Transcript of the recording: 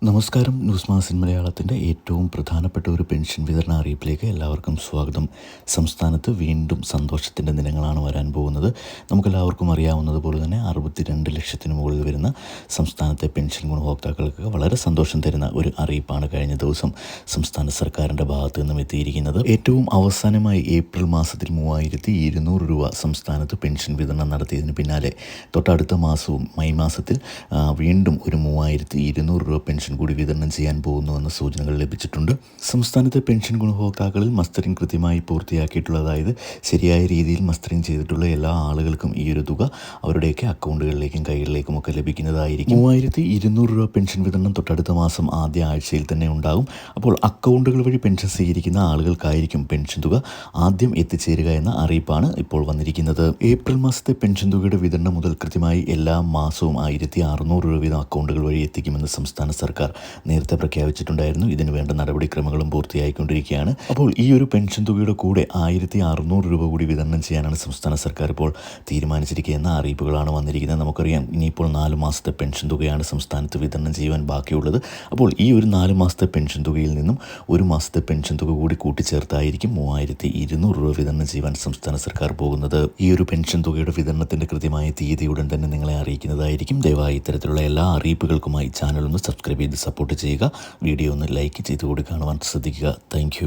നമസ്കാരം. ന്യൂസ് മാസിൻ മലയാളത്തിൻ്റെ ഏറ്റവും പ്രധാനപ്പെട്ട ഒരു പെൻഷൻ വിതരണ അറിയിപ്പിലേക്ക് എല്ലാവർക്കും സ്വാഗതം. സംസ്ഥാനത്ത് വീണ്ടും സന്തോഷത്തിൻ്റെ ദിനങ്ങളാണ് വരാൻ പോകുന്നത്. നമുക്കെല്ലാവർക്കും അറിയാവുന്നതുപോലെ തന്നെ 62 ലക്ഷത്തിന് മുകളിൽ വരുന്ന സംസ്ഥാനത്തെ പെൻഷൻ ഗുണഭോക്താക്കൾക്ക് വളരെ സന്തോഷം തരുന്ന ഒരു അറിയിപ്പാണ് കഴിഞ്ഞ ദിവസം സംസ്ഥാന സർക്കാരിൻ്റെ ഭാഗത്തു നിന്നും എത്തിയിരിക്കുന്നത്. ഏറ്റവും അവസാനമായി ഏപ്രിൽ മാസത്തിൽ 3200 രൂപ സംസ്ഥാനത്ത് പെൻഷൻ വിതരണം നടത്തിയതിന് പിന്നാലെ തൊട്ടടുത്ത മാസവും മെയ് മാസത്തിൽ വീണ്ടും ഒരു 3200 രൂപ പെൻഷൻ കൂടി വിതരണം ചെയ്യാൻ പോകുന്നുവെന്ന സൂചനകൾ ലഭിച്ചിട്ടുണ്ട്. സംസ്ഥാനത്തെ പെൻഷൻ ഗുണഭോക്താക്കളിൽ മസ്റ്ററിംഗ് കൃത്യമായി പൂർത്തിയാക്കിയിട്ടുള്ള, അതായത് ശരിയായ രീതിയിൽ മസ്റ്ററിംഗ് ചെയ്തിട്ടുള്ള എല്ലാ ആളുകൾക്കും ഈ ഒരു തുക അവരുടെയൊക്കെ അക്കൗണ്ടുകളിലേക്കും കൈകളിലേക്കും ഒക്കെ ലഭിക്കുന്നതായിരിക്കും. 3200 രൂപ പെൻഷൻ വിതരണം തൊട്ടടുത്ത മാസം ആദ്യ ആഴ്ചയിൽ തന്നെ ഉണ്ടാകും. അപ്പോൾ അക്കൗണ്ടുകൾ വഴി പെൻഷൻ സ്വീകരിക്കുന്ന ആളുകൾക്കായിരിക്കും പെൻഷൻ തുക ആദ്യം എത്തിച്ചേരുക എന്ന അറിയിപ്പാണ് ഇപ്പോൾ വന്നിരിക്കുന്നത്. ഏപ്രിൽ മാസത്തെ പെൻഷൻ തുകയുടെ വിതരണം മുതൽ കൃത്യമായി എല്ലാ മാസവും 1600 രൂപ വീതം അക്കൗണ്ടുകൾ വഴി എത്തിക്കുമെന്ന് സംസ്ഥാന സർക്കാർ നേരത്തെ പ്രഖ്യാപിച്ചിട്ടുണ്ടായിരുന്നു. ഇതിന് വേണ്ട നടപടിക്രമങ്ങളും പൂർത്തിയായിക്കൊണ്ടിരിക്കുകയാണ്. അപ്പോൾ ഈ ഒരു പെൻഷൻ തുകയുടെ കൂടെ 1600 രൂപ കൂടി വിതരണം ചെയ്യാനാണ് സംസ്ഥാന സർക്കാർ ഇപ്പോൾ തീരുമാനിച്ചിരിക്കുക എന്ന അറിയിപ്പുകളാണ് വന്നിരിക്കുന്നത്. നമുക്കറിയാം, ഇനിയിപ്പോൾ 4 മാസത്തെ പെൻഷൻ തുകയാണ് സംസ്ഥാനത്ത് വിതരണം ചെയ്യുവാൻ ബാക്കിയുള്ളത്. അപ്പോൾ ഈ ഒരു 4 മാസത്തെ പെൻഷൻ തുകയിൽ നിന്നും ഒരു മാസത്തെ പെൻഷൻ തുക കൂടി കൂട്ടിച്ചേർത്തായിരിക്കും 3200 രൂപ വിതരണം ചെയ്യുവാൻ സംസ്ഥാന സർക്കാർ പോകുന്നത്. ഈ ഒരു പെൻഷൻ തുകയുടെ വിതരണത്തിൻ്റെ കൃത്യമായ തീയതി ഉടൻ തന്നെ നിങ്ങളെ അറിയിക്കുന്നതായിരിക്കും. ദയവായി ഇത്തരത്തിലുള്ള എല്ലാ അറിയിപ്പുകൾക്കുമായി ചാനൽ ഒന്ന് സബ്സ്ക്രൈബ് ചെയ്ത് സപ്പോർട്ട് ചെയ്യുക. വീഡിയോ ഒന്ന് ലൈക്ക് ചെയ്ത് കൂടി കാണുവാൻ ശ്രദ്ധിക്കുക. താങ്ക്